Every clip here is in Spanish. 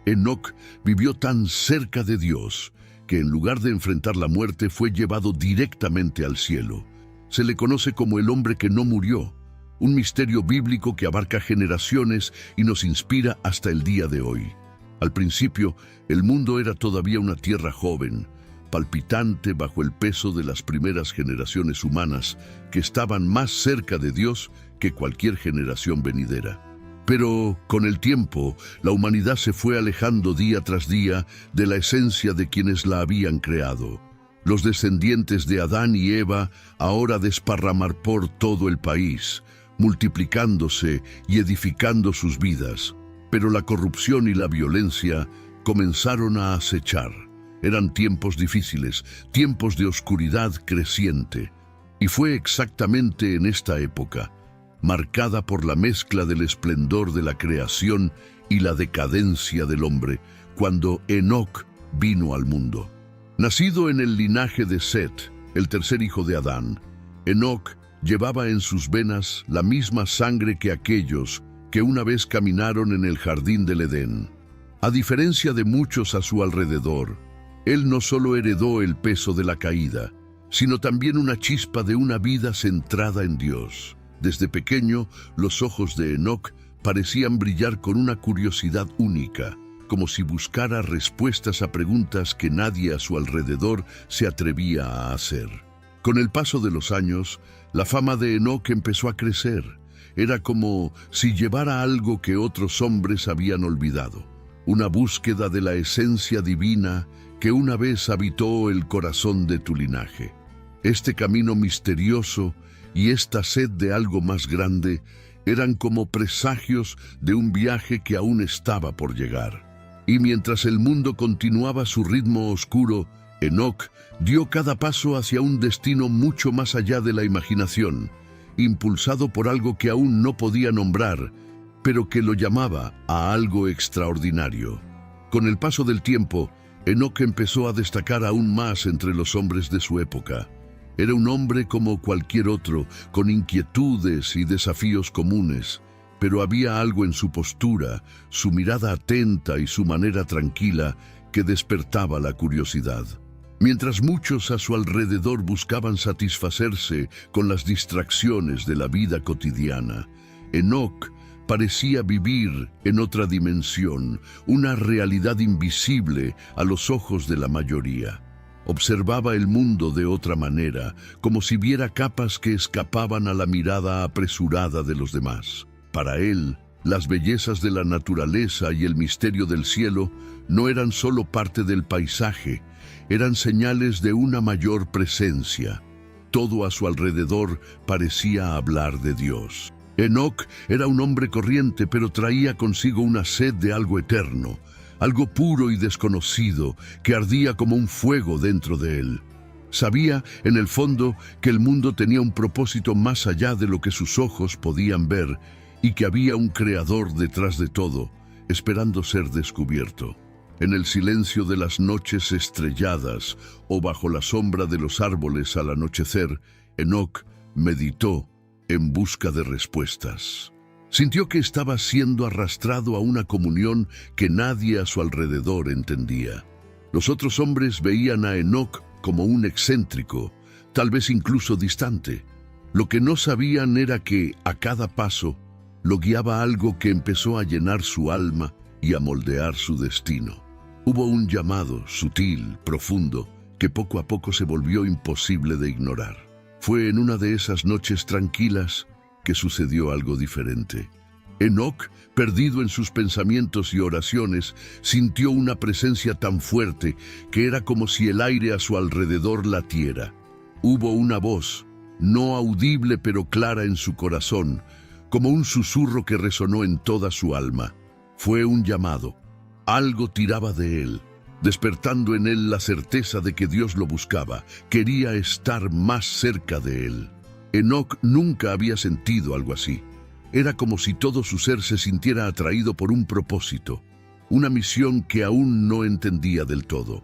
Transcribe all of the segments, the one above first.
Enoc vivió tan cerca de Dios que en lugar de enfrentar la muerte fue llevado directamente al cielo. Se le conoce como el hombre que no murió, un misterio bíblico que abarca generaciones y nos inspira hasta el día de hoy. Al principio, el mundo era todavía una tierra joven, palpitante bajo el peso de las primeras generaciones humanas que estaban más cerca de Dios que cualquier generación venidera. Pero con el tiempo, la humanidad se fue alejando día tras día de la esencia de quienes la habían creado. Los descendientes de Adán y Eva ahora desparramar por todo el país, multiplicándose y edificando sus vidas. Pero la corrupción y la violencia comenzaron a acechar. Eran tiempos difíciles, tiempos de oscuridad creciente. Y fue exactamente en esta época, marcada por la mezcla del esplendor de la creación y la decadencia del hombre, cuando Enoc vino al mundo. Nacido en el linaje de Set, el tercer hijo de Adán, Enoc llevaba en sus venas la misma sangre que aquellos que una vez caminaron en el jardín del Edén. A diferencia de muchos a su alrededor, él no solo heredó el peso de la caída, sino también una chispa de una vida centrada en Dios. Desde pequeño, los ojos de Enoc parecían brillar con una curiosidad única, como si buscara respuestas a preguntas que nadie a su alrededor se atrevía a hacer. Con el paso de los años, la fama de Enoc empezó a crecer. Era como si llevara algo que otros hombres habían olvidado, una búsqueda de la esencia divina que una vez habitó el corazón de tu linaje. Este camino misterioso y esta sed de algo más grande eran como presagios de un viaje que aún estaba por llegar. Y mientras el mundo continuaba su ritmo oscuro, Enoc dio cada paso hacia un destino mucho más allá de la imaginación, impulsado por algo que aún no podía nombrar, pero que lo llamaba a algo extraordinario. Con el paso del tiempo, Enoc empezó a destacar aún más entre los hombres de su época. Era un hombre como cualquier otro, con inquietudes y desafíos comunes, pero había algo en su postura, su mirada atenta y su manera tranquila que despertaba la curiosidad. Mientras muchos a su alrededor buscaban satisfacerse con las distracciones de la vida cotidiana, Enoc parecía vivir en otra dimensión, una realidad invisible a los ojos de la mayoría. Observaba el mundo de otra manera, como si viera capas que escapaban a la mirada apresurada de los demás. Para él, las bellezas de la naturaleza y el misterio del cielo no eran solo parte del paisaje, eran señales de una mayor presencia. Todo a su alrededor parecía hablar de Dios. Enoc era un hombre corriente, pero traía consigo una sed de algo eterno, algo puro y desconocido que ardía como un fuego dentro de él. Sabía, en el fondo, que el mundo tenía un propósito más allá de lo que sus ojos podían ver y que había un creador detrás de todo, esperando ser descubierto. En el silencio de las noches estrelladas o bajo la sombra de los árboles al anochecer, Enoc meditó en busca de respuestas. Sintió que estaba siendo arrastrado a una comunión que nadie a su alrededor entendía. Los otros hombres veían a Enoc como un excéntrico, tal vez incluso distante. Lo que no sabían era que, a cada paso, lo guiaba algo que empezó a llenar su alma y a moldear su destino. Hubo un llamado sutil, profundo, que poco a poco se volvió imposible de ignorar. Fue en una de esas noches tranquilas que sucedió algo diferente. Enoc, perdido en sus pensamientos y oraciones, sintió una presencia tan fuerte que era como si el aire a su alrededor latiera. Hubo una voz, no audible pero clara en su corazón, como un susurro que resonó en toda su alma. Fue un llamado. Algo tiraba de él, despertando en él la certeza de que Dios lo buscaba, quería estar más cerca de él. Enoc nunca había sentido algo así. Era como si todo su ser se sintiera atraído por un propósito, una misión que aún no entendía del todo.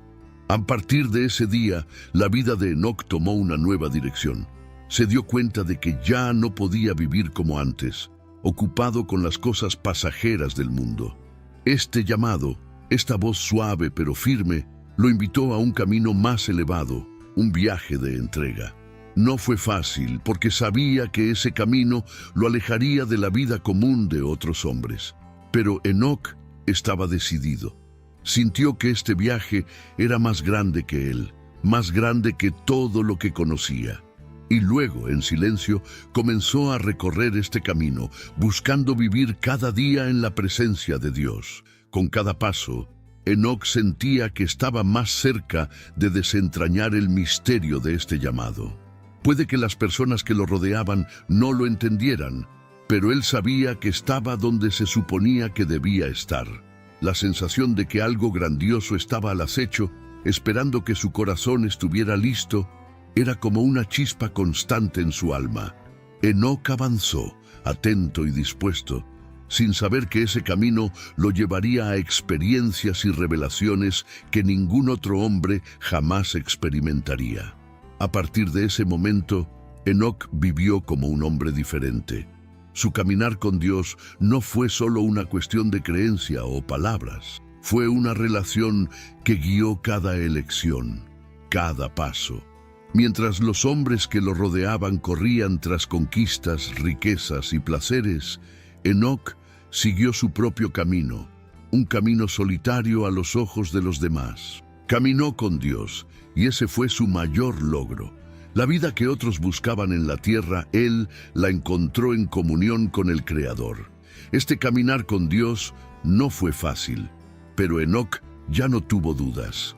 A partir de ese día, la vida de Enoc tomó una nueva dirección. Se dio cuenta de que ya no podía vivir como antes, ocupado con las cosas pasajeras del mundo. Este llamado, Esta voz suave pero firme lo invitó a un camino más elevado, un viaje de entrega. No fue fácil, porque sabía que ese camino lo alejaría de la vida común de otros hombres. Pero Enoc estaba decidido. Sintió que este viaje era más grande que él, más grande que todo lo que conocía. Y luego, en silencio, comenzó a recorrer este camino, buscando vivir cada día en la presencia de Dios. Con cada paso, Enoc sentía que estaba más cerca de desentrañar el misterio de este llamado. Puede que las personas que lo rodeaban no lo entendieran, pero él sabía que estaba donde se suponía que debía estar. La sensación de que algo grandioso estaba al acecho, esperando que su corazón estuviera listo, era como una chispa constante en su alma. Enoc avanzó, atento y dispuesto, sin saber que ese camino lo llevaría a experiencias y revelaciones que ningún otro hombre jamás experimentaría. A partir de ese momento, Enoc vivió como un hombre diferente. Su caminar con Dios no fue solo una cuestión de creencia o palabras. Fue una relación que guió cada elección, cada paso. Mientras los hombres que lo rodeaban corrían tras conquistas, riquezas y placeres, Enoc siguió su propio camino, un camino solitario a los ojos de los demás. Caminó con Dios, y ese fue su mayor logro. La vida que otros buscaban en la tierra, él la encontró en comunión con el Creador. Este caminar con Dios no fue fácil, pero Enoc ya no tuvo dudas.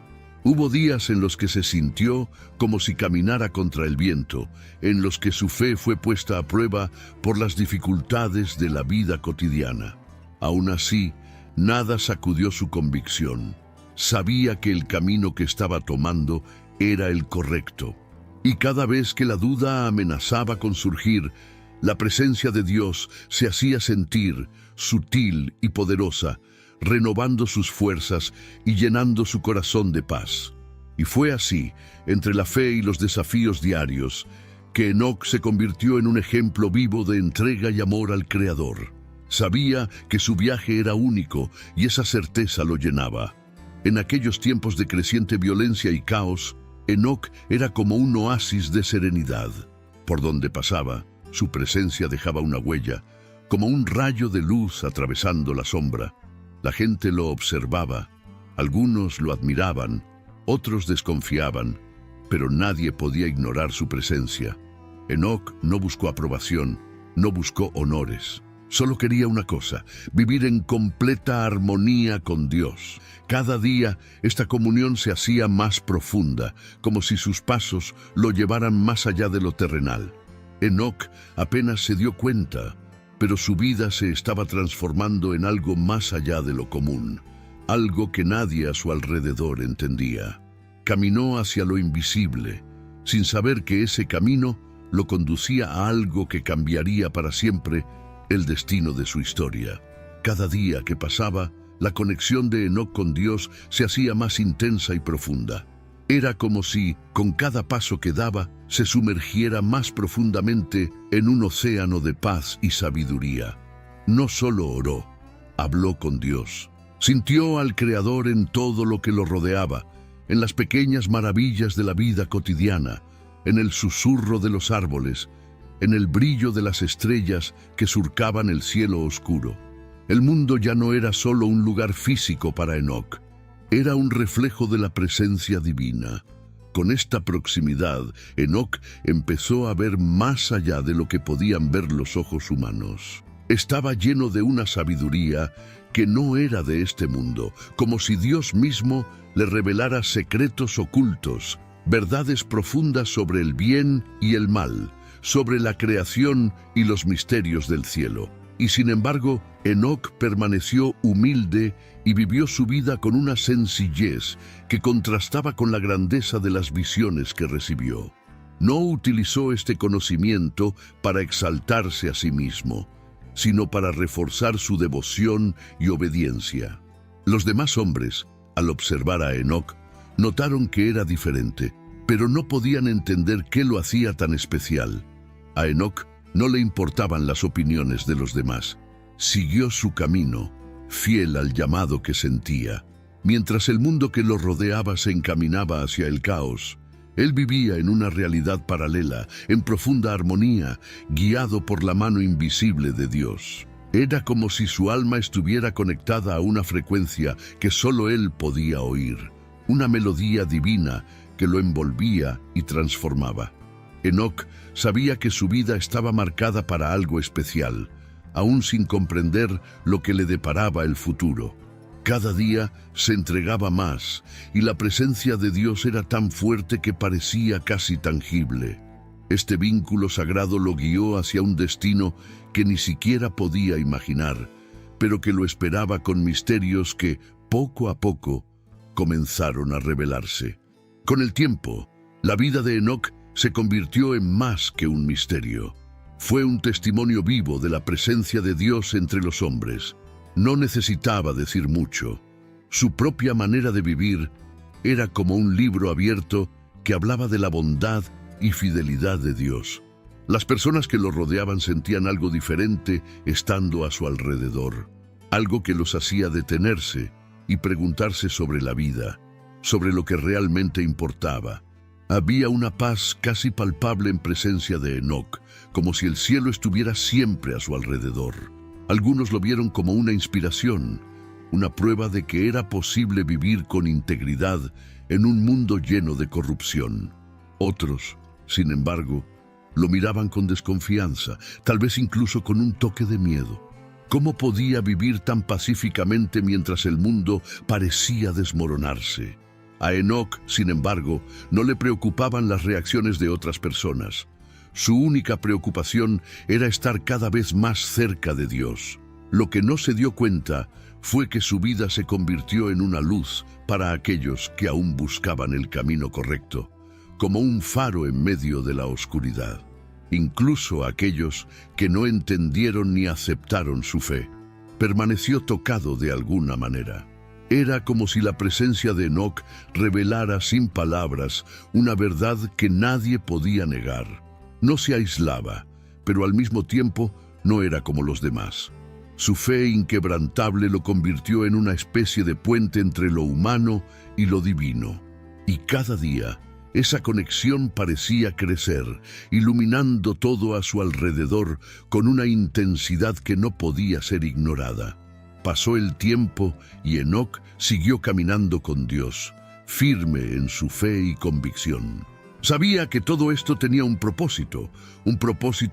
Hubo días en los que se sintió como si caminara contra el viento, en los que su fe fue puesta a prueba por las dificultades de la vida cotidiana. Aún así, nada sacudió su convicción. Sabía que el camino que estaba tomando era el correcto. Y cada vez que la duda amenazaba con surgir, la presencia de Dios se hacía sentir, sutil y poderosa, renovando sus fuerzas y llenando su corazón de paz. Y fue así, entre la fe y los desafíos diarios, que Enoc se convirtió en un ejemplo vivo de entrega y amor al Creador. Sabía que su viaje era único y esa certeza lo llenaba. En aquellos tiempos de creciente violencia y caos, Enoc era como un oasis de serenidad. Por donde pasaba, su presencia dejaba una huella, como un rayo de luz atravesando la sombra. La gente lo observaba, algunos lo admiraban, otros desconfiaban, pero nadie podía ignorar su presencia. Enoc no buscó aprobación, no buscó honores. Solo quería una cosa: vivir en completa armonía con Dios. Cada día esta comunión se hacía más profunda, como si sus pasos lo llevaran más allá de lo terrenal. Enoc apenas se dio cuenta, pero su vida se estaba transformando en algo más allá de lo común, algo que nadie a su alrededor entendía. Caminó hacia lo invisible, sin saber que ese camino lo conducía a algo que cambiaría para siempre el destino de su historia. Cada día que pasaba, la conexión de Enoc con Dios se hacía más intensa y profunda. Era como si, con cada paso que daba, se sumergiera más profundamente en un océano de paz y sabiduría. No solo oró, habló con Dios. Sintió al Creador en todo lo que lo rodeaba, en las pequeñas maravillas de la vida cotidiana, en el susurro de los árboles, en el brillo de las estrellas que surcaban el cielo oscuro. El mundo ya no era solo un lugar físico para Enoc, era un reflejo de la presencia divina. Con esta proximidad, Enoc empezó a ver más allá de lo que podían ver los ojos humanos. Estaba lleno de una sabiduría que no era de este mundo, como si Dios mismo le revelara secretos ocultos, verdades profundas sobre el bien y el mal, sobre la creación y los misterios del cielo. Y sin embargo, Enoc permaneció humilde y vivió su vida con una sencillez que contrastaba con la grandeza de las visiones que recibió. No utilizó este conocimiento para exaltarse a sí mismo, sino para reforzar su devoción y obediencia. Los demás hombres, al observar a Enoc, notaron que era diferente, pero no podían entender qué lo hacía tan especial. A Enoc no le importaban las opiniones de los demás. Siguió su camino, fiel al llamado que sentía. Mientras el mundo que lo rodeaba se encaminaba hacia el caos, él vivía en una realidad paralela, en profunda armonía, guiado por la mano invisible de Dios. Era como si su alma estuviera conectada a una frecuencia que solo él podía oír, una melodía divina que lo envolvía y transformaba. Enoc sabía que su vida estaba marcada para algo especial, aún sin comprender lo que le deparaba el futuro. Cada día se entregaba más, y la presencia de Dios era tan fuerte que parecía casi tangible. Este vínculo sagrado lo guió hacia un destino que ni siquiera podía imaginar, pero que lo esperaba con misterios que, poco a poco, comenzaron a revelarse. Con el tiempo, la vida de Enoc se convirtió en más que un misterio. Fue un testimonio vivo de la presencia de Dios entre los hombres. No necesitaba decir mucho. Su propia manera de vivir era como un libro abierto que hablaba de la bondad y fidelidad de Dios. Las personas que lo rodeaban sentían algo diferente estando a su alrededor, algo que los hacía detenerse y preguntarse sobre la vida, sobre lo que realmente importaba. Había una paz casi palpable en presencia de Enoc, como si el cielo estuviera siempre a su alrededor. Algunos lo vieron como una inspiración, una prueba de que era posible vivir con integridad en un mundo lleno de corrupción. Otros, sin embargo, lo miraban con desconfianza, tal vez incluso con un toque de miedo. ¿Cómo podía vivir tan pacíficamente mientras el mundo parecía desmoronarse? A Enoc, sin embargo, no le preocupaban las reacciones de otras personas. Su única preocupación era estar cada vez más cerca de Dios. Lo que no se dio cuenta fue que su vida se convirtió en una luz para aquellos que aún buscaban el camino correcto, como un faro en medio de la oscuridad. Incluso aquellos que no entendieron ni aceptaron su fe, permaneció tocado de alguna manera. Era como si la presencia de Enoc revelara sin palabras una verdad que nadie podía negar. No se aislaba, pero al mismo tiempo no era como los demás. Su fe inquebrantable lo convirtió en una especie de puente entre lo humano y lo divino. Y cada día, esa conexión parecía crecer, iluminando todo a su alrededor con una intensidad que no podía ser ignorada. Pasó el tiempo y Enoc siguió caminando con Dios, firme en su fe y convicción. Sabía que todo esto tenía un propósito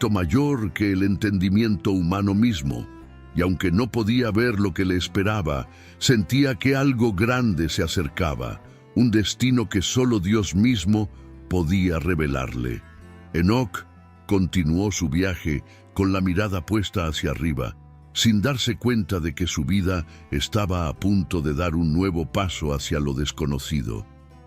mayor que el entendimiento humano mismo, y aunque no podía ver lo que le esperaba, sentía que algo grande se acercaba, un destino que solo Dios mismo podía revelarle. Enoc continuó su viaje con la mirada puesta hacia arriba, sin darse cuenta de que su vida estaba a punto de dar un nuevo paso hacia lo desconocido.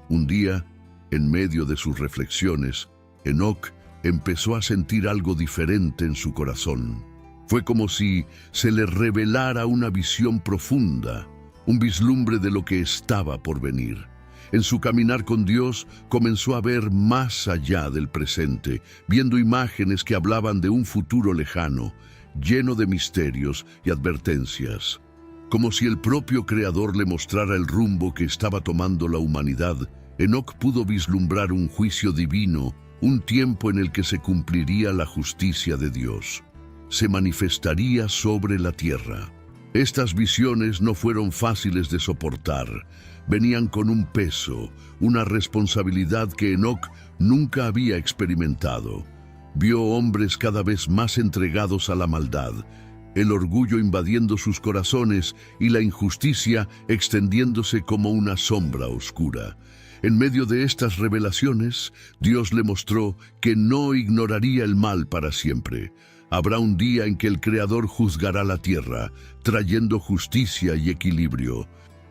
Un día, en medio de sus reflexiones, Enoc empezó a sentir algo diferente en su corazón. Fue como si se le revelara una visión profunda, un vislumbre de lo que estaba por venir. En su caminar con Dios comenzó a ver más allá del presente, viendo imágenes que hablaban de un futuro lejano, lleno de misterios y advertencias. Como si el propio Creador le mostrara el rumbo que estaba tomando la humanidad, Enoc pudo vislumbrar un juicio divino, un tiempo en el que se cumpliría la justicia de Dios. Se manifestaría sobre la tierra. Estas visiones no fueron fáciles de soportar. Venían con un peso, una responsabilidad que Enoc nunca había experimentado. Vio hombres cada vez más entregados a la maldad, el orgullo invadiendo sus corazones y la injusticia extendiéndose como una sombra oscura. En medio de estas revelaciones, Dios le mostró que no ignoraría el mal para siempre. Habrá un día en que el Creador juzgará la tierra, trayendo justicia y equilibrio.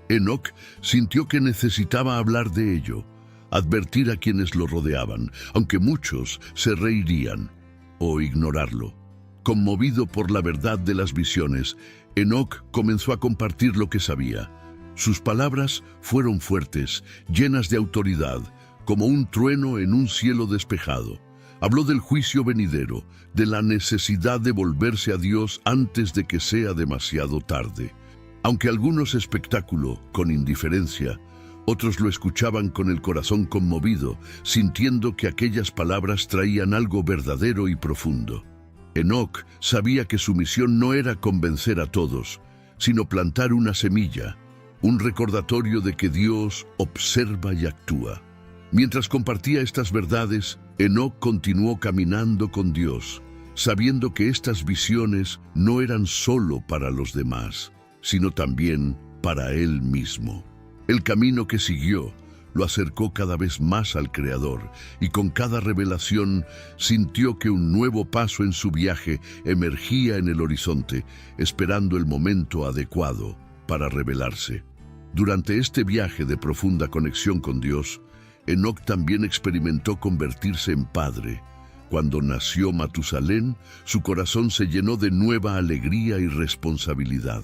Enoc sintió que necesitaba hablar de ello, advertir a quienes lo rodeaban, aunque muchos se reirían, o ignorarlo. Conmovido por la verdad de las visiones, Enoc comenzó a compartir lo que sabía. Sus palabras fueron fuertes, llenas de autoridad, como un trueno en un cielo despejado. Habló del juicio venidero, de la necesidad de volverse a Dios antes de que sea demasiado tarde. Aunque algunos espectáculo con indiferencia, otros lo escuchaban con el corazón conmovido, sintiendo que aquellas palabras traían algo verdadero y profundo. Enoc sabía que su misión no era convencer a todos, sino plantar una semilla, un recordatorio de que Dios observa y actúa. Mientras compartía estas verdades, Enoc continuó caminando con Dios, sabiendo que estas visiones no eran solo para los demás, sino también para él mismo. El camino que siguió lo acercó cada vez más al Creador, y con cada revelación sintió que un nuevo paso en su viaje emergía en el horizonte, esperando el momento adecuado para revelarse. Durante este viaje de profunda conexión con Dios, Enoc también experimentó convertirse en padre. Cuando nació Matusalén, su corazón se llenó de nueva alegría y responsabilidad.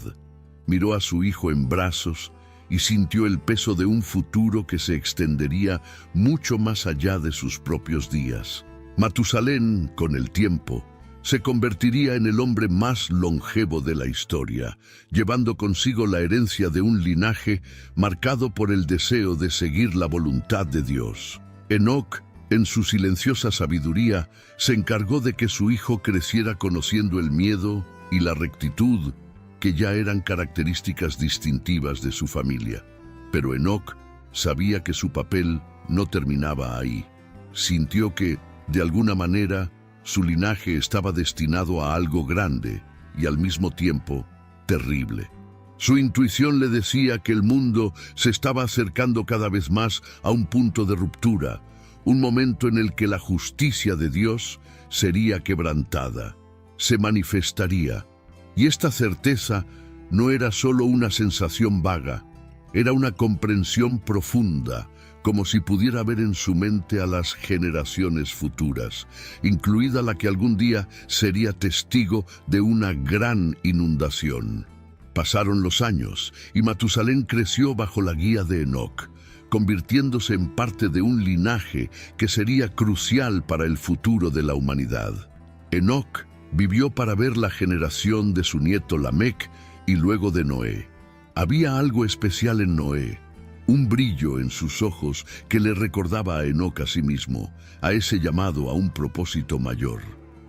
Miró a su hijo en brazos y sintió el peso de un futuro que se extendería mucho más allá de sus propios días. Matusalén, con el tiempo, se convertiría en el hombre más longevo de la historia, llevando consigo la herencia de un linaje marcado por el deseo de seguir la voluntad de Dios. Enoc, en su silenciosa sabiduría, se encargó de que su hijo creciera conociendo el miedo y la rectitud, que ya eran características distintivas de su familia. Pero Enoc sabía que su papel no terminaba ahí. Sintió que, de alguna manera, su linaje estaba destinado a algo grande y al mismo tiempo terrible. Su intuición le decía que el mundo se estaba acercando cada vez más a un punto de ruptura, un momento en el que la justicia de Dios sería quebrantada, se manifestaría. Y esta certeza no era solo una sensación vaga, era una comprensión profunda, como si pudiera ver en su mente a las generaciones futuras, incluida la que algún día sería testigo de una gran inundación. Pasaron los años y Matusalén creció bajo la guía de Enoc, convirtiéndose en parte de un linaje que sería crucial para el futuro de la humanidad. Enoc vivió para ver la generación de su nieto Lamec y luego de Noé. Había algo especial en Noé, un brillo en sus ojos que le recordaba a Enoc a sí mismo, a ese llamado a un propósito mayor.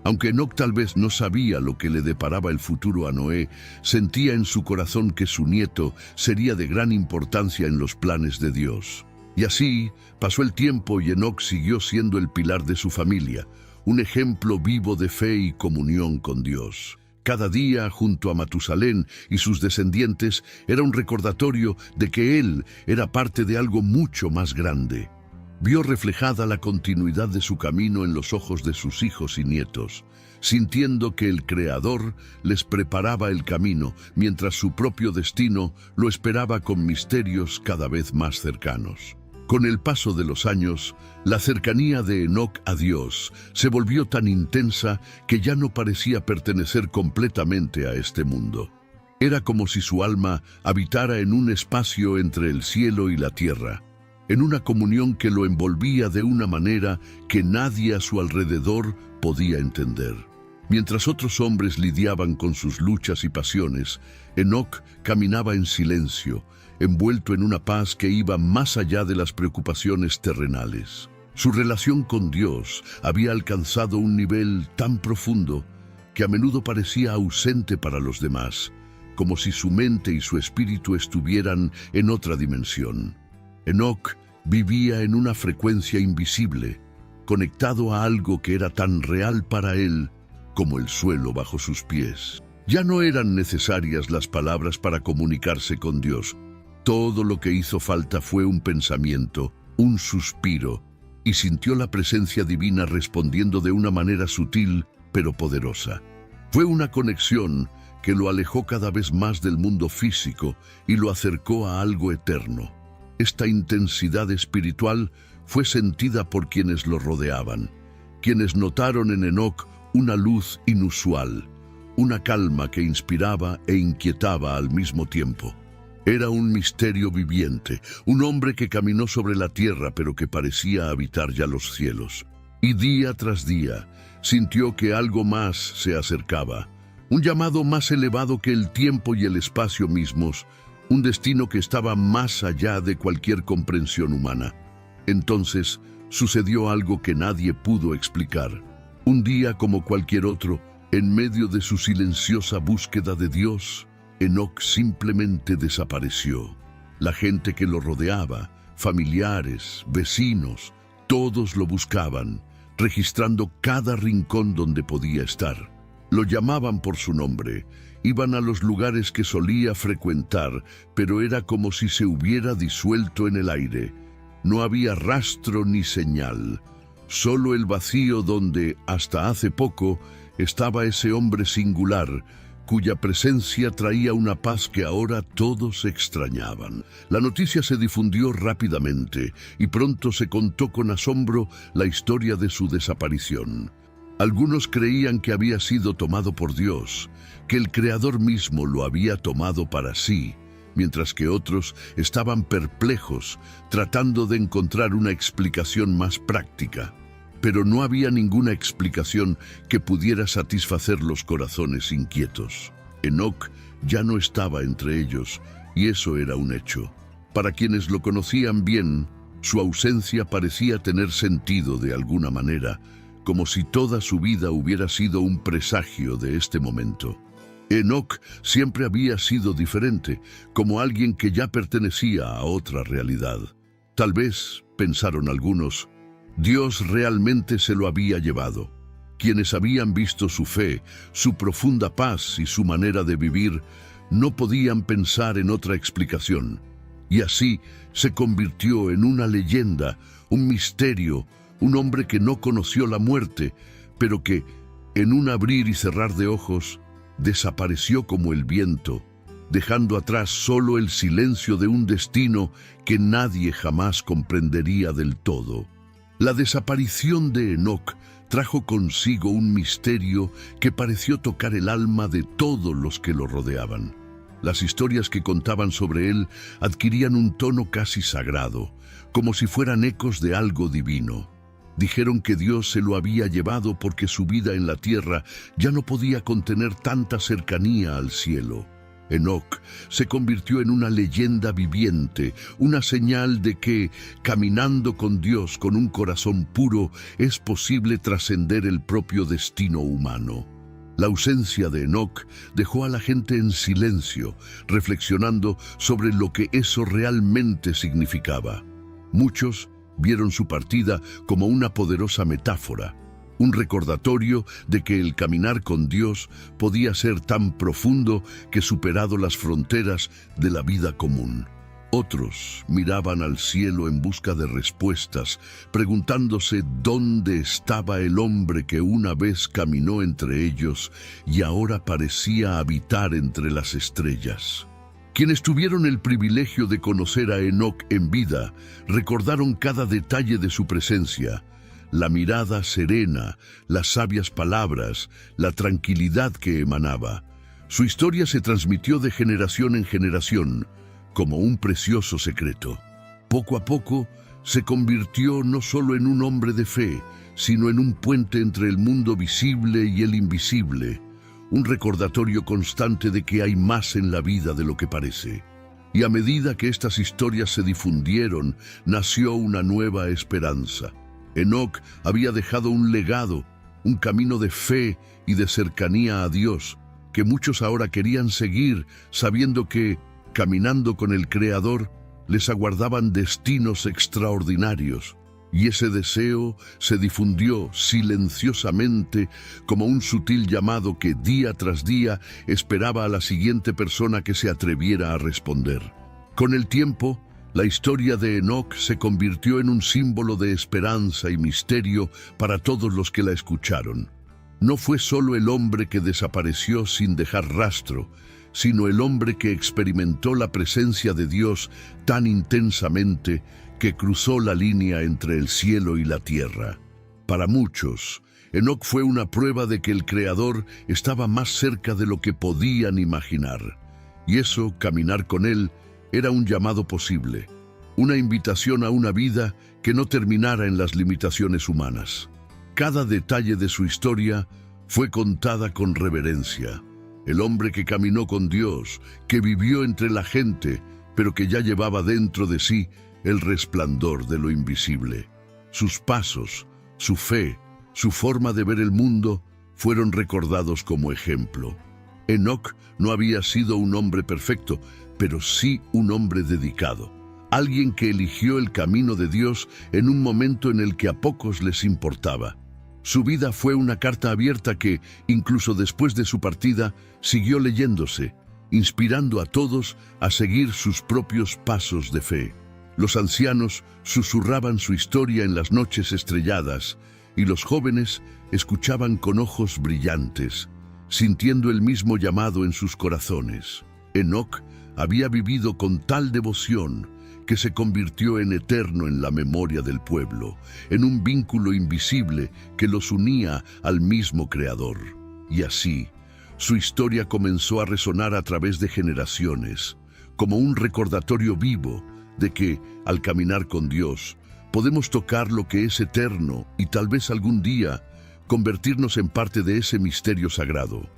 Aunque Enoc tal vez no sabía lo que le deparaba el futuro a Noé, sentía en su corazón que su nieto sería de gran importancia en los planes de Dios. Y así pasó el tiempo y Enoc siguió siendo el pilar de su familia, un ejemplo vivo de fe y comunión con Dios. Cada día, junto a Matusalén y sus descendientes, era un recordatorio de que él era parte de algo mucho más grande. Vio reflejada la continuidad de su camino en los ojos de sus hijos y nietos, sintiendo que el Creador les preparaba el camino, mientras su propio destino lo esperaba con misterios cada vez más cercanos. Con el paso de los años, la cercanía de Enoc a Dios se volvió tan intensa que ya no parecía pertenecer completamente a este mundo. Era como si su alma habitara en un espacio entre el cielo y la tierra, en una comunión que lo envolvía de una manera que nadie a su alrededor podía entender. Mientras otros hombres lidiaban con sus luchas y pasiones, Enoc caminaba en silencio, envuelto en una paz que iba más allá de las preocupaciones terrenales. Su relación con Dios había alcanzado un nivel tan profundo que a menudo parecía ausente para los demás, como si su mente y su espíritu estuvieran en otra dimensión. Enoc vivía en una frecuencia invisible, conectado a algo que era tan real para él como el suelo bajo sus pies. Ya no eran necesarias las palabras para comunicarse con Dios. Todo lo que hizo falta fue un pensamiento, un suspiro, y sintió la presencia divina respondiendo de una manera sutil pero poderosa. Fue una conexión que lo alejó cada vez más del mundo físico y lo acercó a algo eterno. Esta intensidad espiritual fue sentida por quienes lo rodeaban, quienes notaron en Enoc una luz inusual, una calma que inspiraba e inquietaba al mismo tiempo. Era un misterio viviente, un hombre que caminó sobre la tierra pero que parecía habitar ya los cielos. Y día tras día sintió que algo más se acercaba, un llamado más elevado que el tiempo y el espacio mismos, un destino que estaba más allá de cualquier comprensión humana. Entonces sucedió algo que nadie pudo explicar. Un día como cualquier otro, en medio de su silenciosa búsqueda de Dios, Enoc simplemente desapareció. La gente que lo rodeaba, familiares, vecinos, todos lo buscaban, registrando cada rincón donde podía estar. Lo llamaban por su nombre, iban a los lugares que solía frecuentar, pero era como si se hubiera disuelto en el aire. No había rastro ni señal, solo el vacío donde, hasta hace poco, estaba ese hombre singular, cuya presencia traía una paz que ahora todos extrañaban. La noticia se difundió rápidamente y pronto se contó con asombro la historia de su desaparición. Algunos creían que había sido tomado por Dios, que el Creador mismo lo había tomado para sí, mientras que otros estaban perplejos, tratando de encontrar una explicación más práctica. Pero no había ninguna explicación que pudiera satisfacer los corazones inquietos. Enoc ya no estaba entre ellos, y eso era un hecho. Para quienes lo conocían bien, su ausencia parecía tener sentido de alguna manera, como si toda su vida hubiera sido un presagio de este momento. Enoc siempre había sido diferente, como alguien que ya pertenecía a otra realidad. Tal vez, pensaron algunos, Dios realmente se lo había llevado. Quienes habían visto su fe, su profunda paz y su manera de vivir, no podían pensar en otra explicación. Y así se convirtió en una leyenda, un misterio, un hombre que no conoció la muerte, pero que, en un abrir y cerrar de ojos, desapareció como el viento, dejando atrás solo el silencio de un destino que nadie jamás comprendería del todo. La desaparición de Enoc trajo consigo un misterio que pareció tocar el alma de todos los que lo rodeaban. Las historias que contaban sobre él adquirían un tono casi sagrado, como si fueran ecos de algo divino. Dijeron que Dios se lo había llevado porque su vida en la tierra ya no podía contener tanta cercanía al cielo. Enoc se convirtió en una leyenda viviente, una señal de que, caminando con Dios con un corazón puro, es posible trascender el propio destino humano. La ausencia de Enoc dejó a la gente en silencio, reflexionando sobre lo que eso realmente significaba. Muchos vieron su partida como una poderosa metáfora, un recordatorio de que el caminar con Dios podía ser tan profundo que superado las fronteras de la vida común. Otros miraban al cielo en busca de respuestas, preguntándose dónde estaba el hombre que una vez caminó entre ellos y ahora parecía habitar entre las estrellas. Quienes tuvieron el privilegio de conocer a Enoc en vida, recordaron cada detalle de su presencia: la mirada serena, las sabias palabras, la tranquilidad que emanaba. Su historia se transmitió de generación en generación, como un precioso secreto. Poco a poco, se convirtió no solo en un hombre de fe, sino en un puente entre el mundo visible y el invisible, un recordatorio constante de que hay más en la vida de lo que parece. Y a medida que estas historias se difundieron, nació una nueva esperanza. Enoc había dejado un legado, un camino de fe y de cercanía a Dios, que muchos ahora querían seguir, sabiendo que, caminando con el Creador, les aguardaban destinos extraordinarios. Y ese deseo se difundió silenciosamente como un sutil llamado que día tras día esperaba a la siguiente persona que se atreviera a responder. Con el tiempo, la historia de Enoc se convirtió en un símbolo de esperanza y misterio para todos los que la escucharon. No fue solo el hombre que desapareció sin dejar rastro, sino el hombre que experimentó la presencia de Dios tan intensamente que cruzó la línea entre el cielo y la tierra. Para muchos, Enoc fue una prueba de que el Creador estaba más cerca de lo que podían imaginar. Y eso, caminar con él, era un llamado posible, una invitación a una vida que no terminara en las limitaciones humanas. Cada detalle de su historia fue contada con reverencia. el hombre que caminó con Dios, que vivió entre la gente, pero que ya llevaba dentro de sí el resplandor de lo invisible. Sus pasos, su fe, su forma de ver el mundo fueron recordados como ejemplo. Enoc no había sido un hombre perfecto, pero sí un hombre dedicado. Alguien que eligió el camino de Dios en un momento en el que a pocos les importaba. Su vida fue una carta abierta que, incluso después de su partida, siguió leyéndose, inspirando a todos a seguir sus propios pasos de fe. Los ancianos susurraban su historia en las noches estrelladas y los jóvenes escuchaban con ojos brillantes, sintiendo el mismo llamado en sus corazones. Enoc había vivido con tal devoción que se convirtió en eterno en la memoria del pueblo, en un vínculo invisible que los unía al mismo Creador. Y así, su historia comenzó a resonar a través de generaciones, como un recordatorio vivo de que, al caminar con Dios, podemos tocar lo que es eterno y tal vez algún día convertirnos en parte de ese misterio sagrado.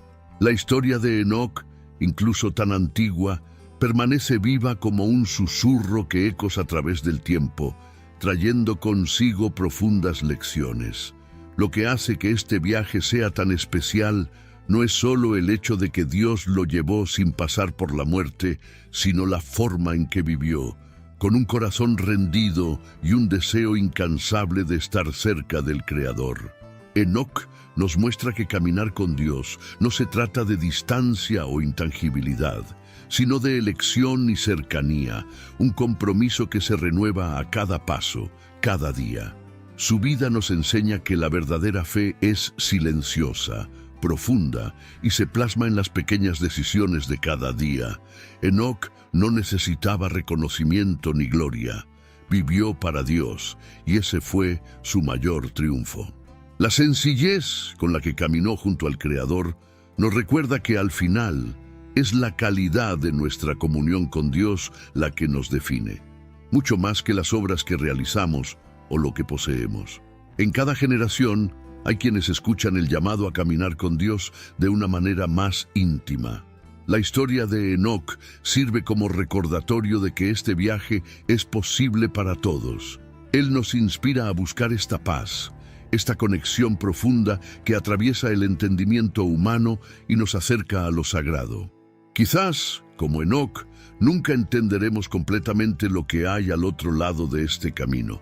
La historia de Enoc, incluso tan antigua, permanece viva como un susurro que ecos a través del tiempo, trayendo consigo profundas lecciones. Lo que hace que este viaje sea tan especial no es solo el hecho de que Dios lo llevó sin pasar por la muerte, sino la forma en que vivió, con un corazón rendido y un deseo incansable de estar cerca del Creador. Enoc nos muestra que caminar con Dios no se trata de distancia o intangibilidad, sino de elección y cercanía, un compromiso que se renueva a cada paso, cada día. Su vida nos enseña que la verdadera fe es silenciosa, profunda y se plasma en las pequeñas decisiones de cada día. Enoc no necesitaba reconocimiento ni gloria. Vivió para Dios y ese fue su mayor triunfo. La sencillez con la que caminó junto al Creador nos recuerda que al final es la calidad de nuestra comunión con Dios la que nos define, mucho más que las obras que realizamos o lo que poseemos. En cada generación hay quienes escuchan el llamado a caminar con Dios de una manera más íntima. La historia de Enoc sirve como recordatorio de que este viaje es posible para todos. Él nos inspira a buscar esta paz, esta conexión profunda que atraviesa el entendimiento humano y nos acerca a lo sagrado. Quizás, como Enoc, nunca entenderemos completamente lo que hay al otro lado de este camino,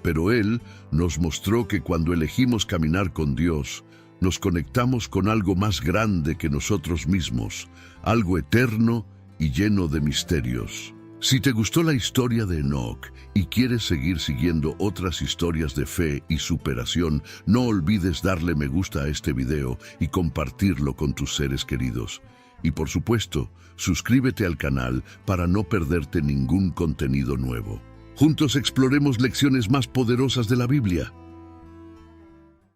pero Él nos mostró que cuando elegimos caminar con Dios, nos conectamos con algo más grande que nosotros mismos, algo eterno y lleno de misterios. Si te gustó la historia de Enoc y quieres seguir siguiendo otras historias de fe y superación, no olvides darle me gusta a este video y compartirlo con tus seres queridos. Y por supuesto, suscríbete al canal para no perderte ningún contenido nuevo. Juntos exploremos lecciones más poderosas de la Biblia.